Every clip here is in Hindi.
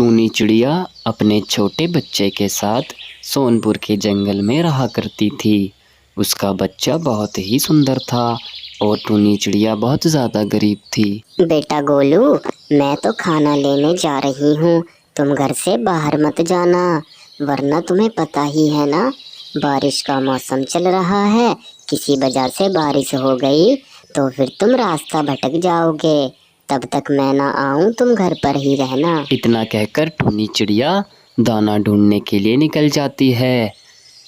टूनी चिड़िया अपने छोटे बच्चे के साथ सोनपुर के जंगल में रहा करती थी। उसका बच्चा बहुत ही सुंदर था और टूनी चिड़िया बहुत ज़्यादा गरीब थी। बेटा गोलू, मैं तो खाना लेने जा रही हूँ। तुम घर से बाहर मत जाना, वरना तुम्हें पता ही है ना, बारिश का मौसम चल रहा है। किसी वजह से बारिश हो गई तो फिर तुम रास्ता भटक जाओगे। तब तक मैं ना आऊँ, तुम घर पर ही रहना। इतना कहकर टूनी चिड़िया दाना ढूंढने के लिए निकल जाती है।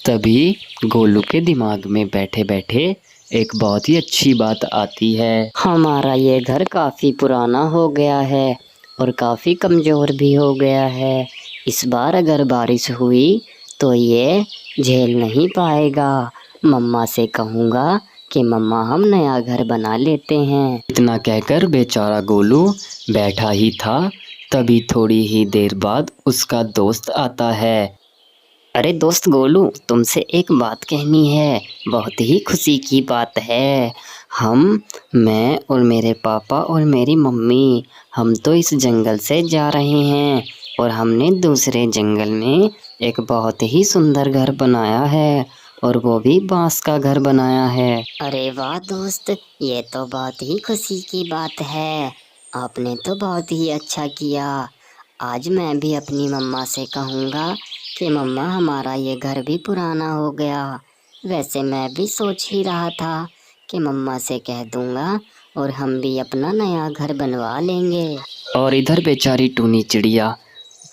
तभी गोलू के दिमाग में बैठे बैठे एक बहुत ही अच्छी बात आती है। हमारा ये घर काफी पुराना हो गया है और काफी कमजोर भी हो गया है। इस बार अगर बारिश हुई तो ये झेल नहीं पाएगा। मम्मा से कहूँगा कि मम्मा हम नया घर बना लेते हैं। इतना कहकर बेचारा गोलू बैठा ही था, तभी थोड़ी ही देर बाद उसका दोस्त आता है। अरे दोस्त गोलू, तुमसे एक बात कहनी है, बहुत ही खुशी की बात है। मैं और मेरे पापा और मेरी मम्मी, हम तो इस जंगल से जा रहे हैं और हमने दूसरे जंगल में एक बहुत ही सुंदर घर बनाया है और वो भी बांस का घर बनाया है। अरे वाह दोस्त, ये तो बहुत ही खुशी की बात है। आपने तो बहुत ही अच्छा किया। आज मैं भी अपनी मम्मा से कहूँगा कि मम्मा हमारा ये घर भी पुराना हो गया। वैसे मैं भी सोच ही रहा था कि मम्मा से कह दूँगा और हम भी अपना नया घर बनवा लेंगे। और इधर बेचारी टूनी चिड़िया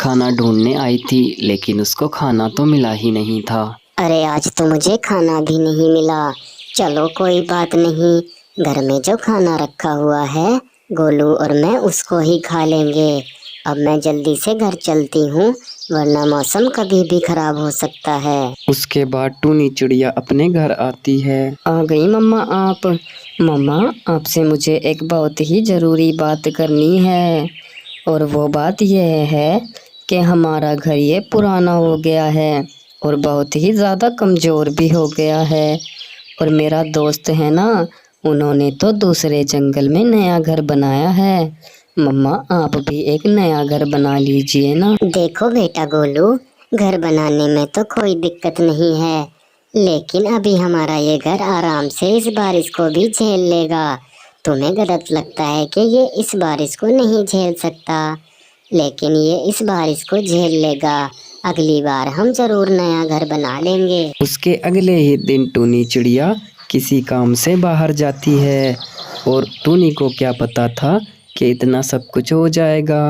खाना ढूंढने आई थी, लेकिन उसको खाना तो मिला ही नहीं था। अरे आज तो मुझे खाना भी नहीं मिला। चलो कोई बात नहीं, घर में जो खाना रखा हुआ है गोलू और मैं उसको ही खा लेंगे। अब मैं जल्दी से घर चलती हूँ, वरना मौसम कभी भी खराब हो सकता है। उसके बाद टूनी चिड़िया अपने घर आती है। आ गई मम्मा आप। मम्मा, आपसे मुझे एक बहुत ही ज़रूरी बात करनी है और वो बात यह है कि हमारा घर ये पुराना हो गया है और बहुत ही ज़्यादा कमज़ोर भी हो गया है। और मेरा दोस्त है ना, उन्होंने तो दूसरे जंगल में नया घर बनाया है। मम्मा, आप भी एक नया घर बना लीजिए ना। देखो बेटा गोलू, घर बनाने में तो कोई दिक्कत नहीं है, लेकिन अभी हमारा ये घर आराम से इस बारिश को भी झेल लेगा। तुम्हें गलत लगता है कि ये इस बारिश को नहीं झेल सकता, लेकिन ये इस बारिश को झेल लेगा। अगली बार हम जरूर नया घर बना लेंगे। उसके अगले ही दिन टूनी चिड़िया किसी काम से बाहर जाती है और टूनी को क्या पता था कि इतना सब कुछ हो जाएगा।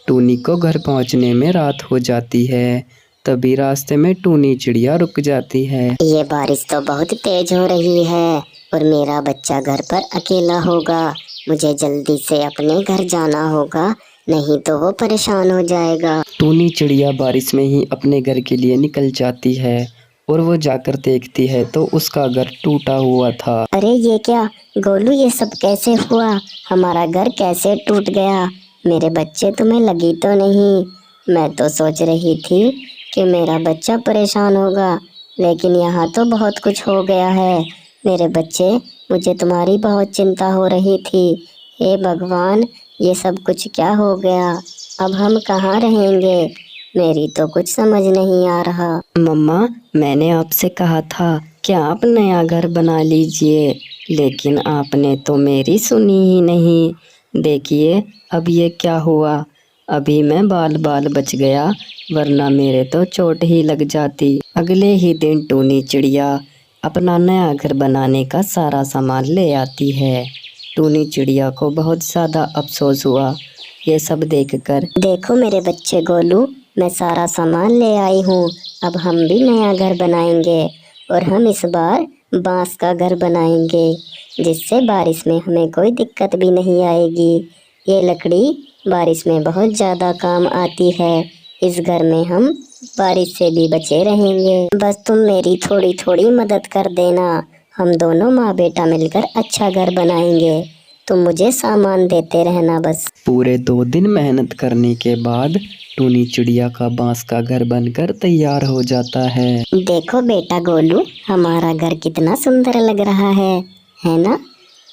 टूनी को घर पहुंचने में रात हो जाती है। तभी रास्ते में टूनी चिड़िया रुक जाती है। ये बारिश तो बहुत तेज हो रही है और मेरा बच्चा घर पर अकेला होगा। मुझे जल्दी से अपने घर जाना होगा, नहीं तो वो परेशान हो जाएगा। टूनी चिड़िया बारिश में ही अपने घर के लिए निकल जाती है और वो जाकर देखती है तो उसका घर टूटा हुआ था। अरे ये क्या गोलू, ये सब कैसे हुआ? हमारा घर कैसे टूट गया? मेरे बच्चे तुम्हें लगी तो नहीं? मैं तो सोच रही थी कि मेरा बच्चा परेशान होगा, लेकिन यहाँ तो बहुत कुछ हो गया है। मेरे बच्चे, मुझे तुम्हारी बहुत चिंता हो रही थी। हे भगवान, ये सब कुछ क्या हो गया? अब हम कहाँ रहेंगे? मेरी तो कुछ समझ नहीं आ रहा। मम्मा, मैंने आपसे कहा था कि आप नया घर बना लीजिए, लेकिन आपने तो मेरी सुनी ही नहीं। देखिए अब ये क्या हुआ। अभी मैं बाल बाल बच गया, वरना मेरे तो चोट ही लग जाती। अगले ही दिन टूनी चिड़िया अपना नया घर बनाने का सारा सामान ले आती है। टूनी चिड़िया को बहुत ज़्यादा अफसोस हुआ ये सब देखकर। देखो मेरे बच्चे गोलू, मैं सारा सामान ले आई हूँ। अब हम भी नया घर बनाएंगे और हम इस बार बांस का घर बनाएंगे, जिससे बारिश में हमें कोई दिक्कत भी नहीं आएगी। ये लकड़ी बारिश में बहुत ज़्यादा काम आती है। इस घर में हम बारिश से भी बचे रहेंगे। बस तुम मेरी थोड़ी थोड़ी मदद कर देना, हम दोनों माँ बेटा मिलकर अच्छा घर बनाएंगे। तुम मुझे सामान देते रहना बस। पूरे 2 दिन मेहनत करने के बाद टूनी चिड़िया का बांस का घर बनकर तैयार हो जाता है। देखो बेटा गोलू, हमारा घर कितना सुंदर लग रहा है ना?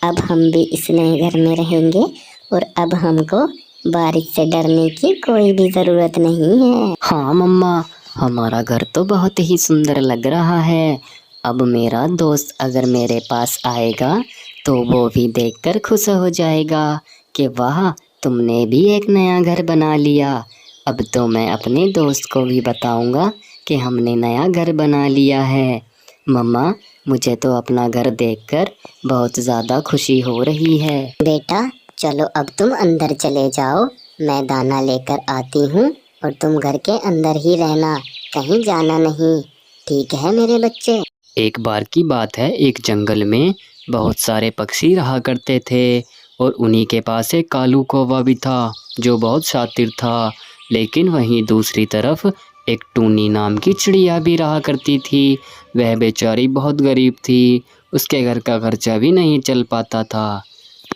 अब हम भी इस नए घर में रहेंगे और अब हमको बारिश से डरने की कोई भी जरूरत नहीं है। हाँ मम्मा, हमारा घर तो बहुत ही सुंदर लग रहा है। अब मेरा दोस्त अगर मेरे पास आएगा तो वो भी देखकर खुश हो जाएगा कि वाह, तुमने भी एक नया घर बना लिया। अब तो मैं अपने दोस्त को भी बताऊंगा कि हमने नया घर बना लिया है। मम्मा, मुझे तो अपना घर देखकर बहुत ज़्यादा खुशी हो रही है। बेटा चलो अब तुम अंदर चले जाओ, मैं दाना लेकर आती हूँ और तुम घर के अंदर ही रहना, कहीं जाना नहीं। ठीक है मेरे बच्चे। एक बार की बात है, एक जंगल में बहुत सारे पक्षी रहा करते थे और उन्हीं के पास एक कालू कौवा भी था जो बहुत शातिर था। लेकिन वहीं दूसरी तरफ एक टूनी नाम की चिड़िया भी रहा करती थी। वह बेचारी बहुत गरीब थी, उसके घर का खर्चा भी नहीं चल पाता था।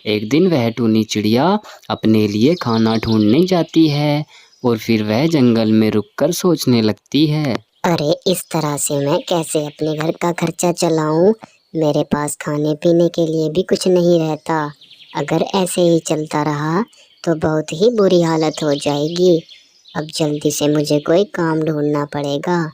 एक दिन वह टूनी चिड़िया अपने लिए खाना ढूंढने जाती है और फिर वह जंगल में रुककर सोचने लगती है। अरे इस तरह से मैं कैसे अपने घर का खर्चा चलाऊं? मेरे पास खाने पीने के लिए भी कुछ नहीं रहता। अगर ऐसे ही चलता रहा तो बहुत ही बुरी हालत हो जाएगी। अब जल्दी से मुझे कोई काम ढूंढना पड़ेगा।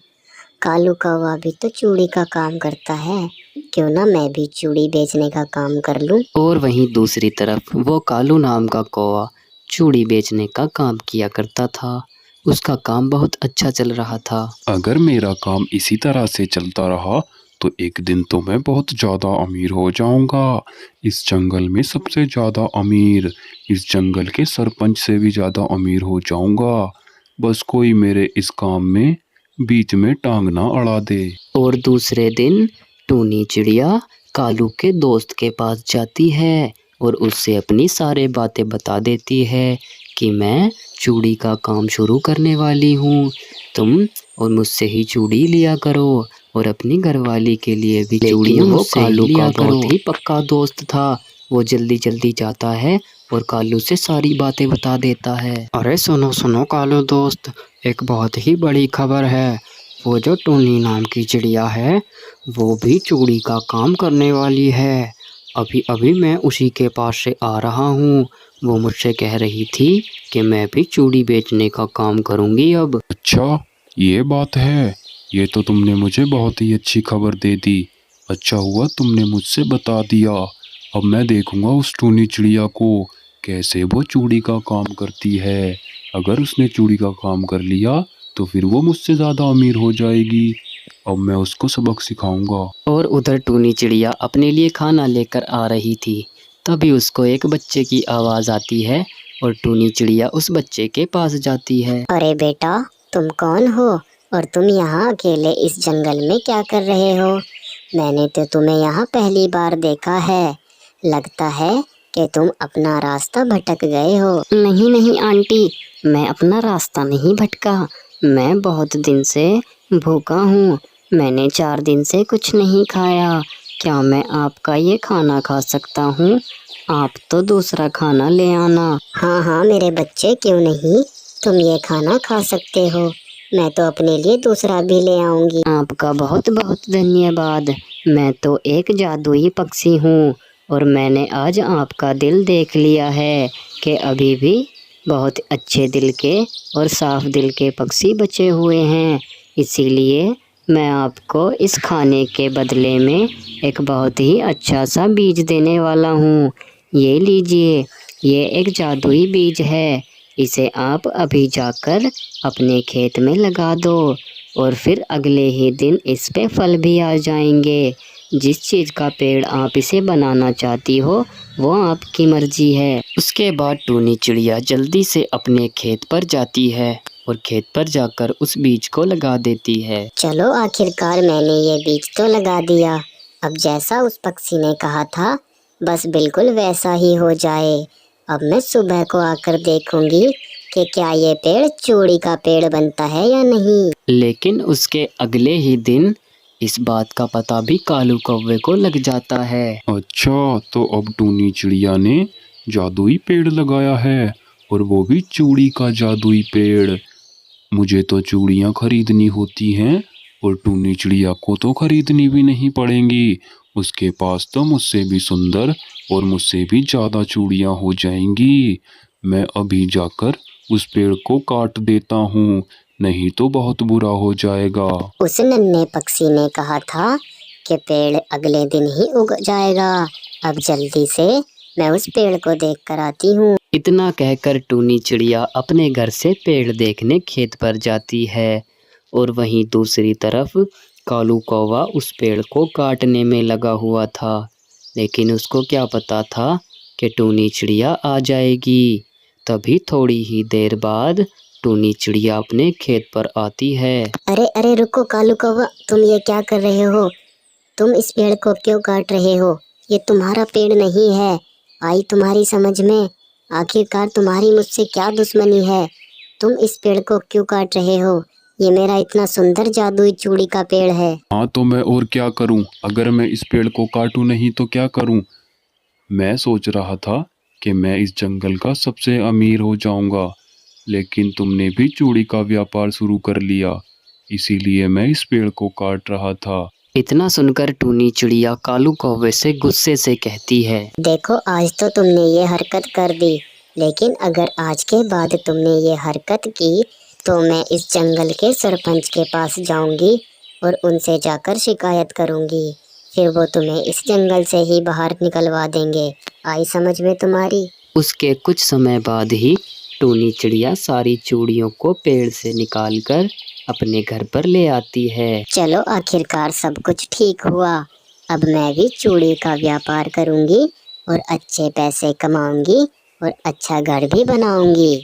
कालू कौवा भी तो चूड़ी का काम करता है, क्यों ना मैं भी चूड़ी बेचने का काम कर लूं। और वहीं दूसरी तरफ वो कालू नाम का कौवा चूड़ी बेचने का काम किया करता था। उसका काम बहुत अच्छा चल रहा था। अगर मेरा काम इसी तरह से चलता रहा तो एक दिन तो मैं बहुत ज़्यादा अमीर हो जाऊंगा। इस जंगल में सबसे ज़्यादा अमीर, इस जंगल के सरपंच से भी ज़्यादा अमीर हो जाऊंगा। बस कोई मेरे इस काम में बीच में टांग ना अड़ा दे। और दूसरे दिन टूनी चिड़िया कालू के दोस्त के पास जाती है और उससे अपनी सारी बातें बता देती है कि मैं चूड़ी का काम शुरू करने वाली हूँ। तुम और मुझसे ही चूड़ी लिया करो और अपनी घरवाली के लिए भी चूड़ियाँ मुझसे ही लिया करो। बहुत ही पक्का दोस्त था। वो जल्दी जल्दी जाता है और कालू से सारी बातें बता देता है। अरे सुनो सुनो कालू दोस्त, एक बहुत ही बड़ी खबर है। वो जो टूनी नाम की चिड़िया है वो भी चूड़ी का काम करने वाली है। अभी अभी मैं उसी के पास से आ रहा हूँ। वो मुझसे कह रही थी कि मैं भी चूड़ी बेचने का काम करूँगी अब। अच्छा ये बात है, ये तो तुमने मुझे बहुत ही अच्छी खबर दे दी। अच्छा हुआ तुमने मुझसे बता दिया। अब मैं देखूंगा उस टूनी चिड़िया को कैसे वो चूड़ी का काम करती है। अगर उसने चूड़ी का काम कर लिया तो फिर वो मुझसे ज़्यादा अमीर हो जाएगी। अब मैं उसको सबक सिखाऊंगा। और उधर टूनी चिड़िया अपने लिए खाना लेकर आ रही थी। तभी उसको एक बच्चे की आवाज़ आती है और टूनी चिड़िया उस बच्चे के पास जाती है। अरे बेटा तुम कौन हो और तुम यहाँ अकेले इस जंगल में क्या कर रहे हो? मैंने तो तुम्हें यहाँ पहली बार देखा है। लगता है कि तुम अपना रास्ता भटक गए हो। नहीं नहीं आंटी, मैं अपना रास्ता नहीं भटका। मैं बहुत दिन से भूखा हूँ। मैंने 4 दिन से कुछ नहीं खाया। क्या मैं आपका ये खाना खा सकता हूँ? आप तो दूसरा खाना ले आना। हाँ हाँ मेरे बच्चे, क्यों नहीं, तुम ये खाना खा सकते हो। मैं तो अपने लिए दूसरा भी ले आऊंगी। आपका बहुत बहुत धन्यवाद। मैं तो एक जादुई पक्षी हूँ और मैंने आज आपका दिल देख लिया है कि अभी भी बहुत अच्छे दिल के और साफ दिल के पक्षी बचे हुए हैं। इसीलिए मैं आपको इस खाने के बदले में एक बहुत ही अच्छा सा बीज देने वाला हूँ। ये लीजिए, ये एक जादुई बीज है। इसे आप अभी जाकर अपने खेत में लगा दो और फिर अगले ही दिन इस पे फल भी आ जाएंगे। जिस चीज़ का पेड़ आप इसे बनाना चाहती हो वो आपकी मर्जी है। उसके बाद टूनी चिड़िया जल्दी से अपने खेत पर जाती है और खेत पर जाकर उस बीज को लगा देती है। चलो आखिरकार मैंने ये बीज तो लगा दिया। अब जैसा उस पक्षी ने कहा था बस बिल्कुल वैसा ही हो जाए। अब मैं सुबह को आकर देखूंगी कि क्या ये पेड़ चूड़ी का पेड़ बनता है या नहीं। लेकिन उसके अगले ही दिन इस बात का पता भी कालू कौवे को लग जाता है। अच्छा तो अब टूनी चिड़िया ने जादुई पेड़ लगाया है और वो भी चूड़ी का जादुई पेड़। मुझे तो चूड़ियाँ खरीदनी होती हैं और टूनी चिड़िया को तो खरीदनी भी नहीं पड़ेंगी। उसके पास तो मुझसे भी सुंदर और मुझसे भी ज़्यादा चूड़ियाँ हो जाएंगी। मैं अभी जाकर उस पेड़ को काट देता हूँ, नहीं तो बहुत बुरा हो जाएगा। उस नन्हे पक्षी ने कहा था कि पेड़ अगले दिन ही उग जाएगा। अब जल्दी से मैं उस पेड़ को देख कर आती हूँ। इतना कहकर टूनी चिड़िया अपने घर से पेड़ देखने खेत पर जाती है और वहीं दूसरी तरफ कालू कौवा उस पेड़ को काटने में लगा हुआ था, लेकिन उसको क्या पता था कि टूनी चिड़िया आ जाएगी। तभी थोड़ी ही देर बाद टूनी चिड़िया अपने खेत पर आती है। अरे अरे रुको कालू कौवा, तुम ये क्या कर रहे हो? तुम इस पेड़ को क्यों काट रहे हो? ये तुम्हारा पेड़ नहीं है। आई तुम्हारी समझ में, आखिरकार तुम्हारी मुझसे क्या दुश्मनी है? तुम इस पेड़ को क्यों काट रहे हो? ये मेरा इतना सुंदर जादुई चूड़ी का पेड़ है। हाँ तो मैं और क्या करूं? अगर मैं इस पेड़ को काटूं नहीं तो क्या करूं? मैं सोच रहा था कि मैं इस जंगल का सबसे अमीर हो जाऊंगा, लेकिन तुमने भी चूड़ी का व्यापार शुरू कर लिया, इसीलिए मैं इस पेड़ को काट रहा था। इतना सुनकर टूनी चिड़िया कालू कौवे से गुस्से से कहती है, देखो आज तो तुमने ये हरकत कर दी, लेकिन अगर आज के बाद तुमने ये हरकत की तो मैं इस जंगल के सरपंच के पास जाऊंगी और उनसे जाकर शिकायत करूंगी। फिर वो तुम्हें इस जंगल से ही बाहर निकलवा देंगे। आई समझ में तुम्हारी? उसके कुछ समय बाद ही टूनी चिड़िया सारी चूड़ियों को पेड़ से निकालकर अपने घर पर ले आती है। चलो आखिरकार सब कुछ ठीक हुआ। अब मैं भी चूड़ी का व्यापार करूंगी और अच्छे पैसे कमाऊंगी और अच्छा घर भी बनाऊंगी।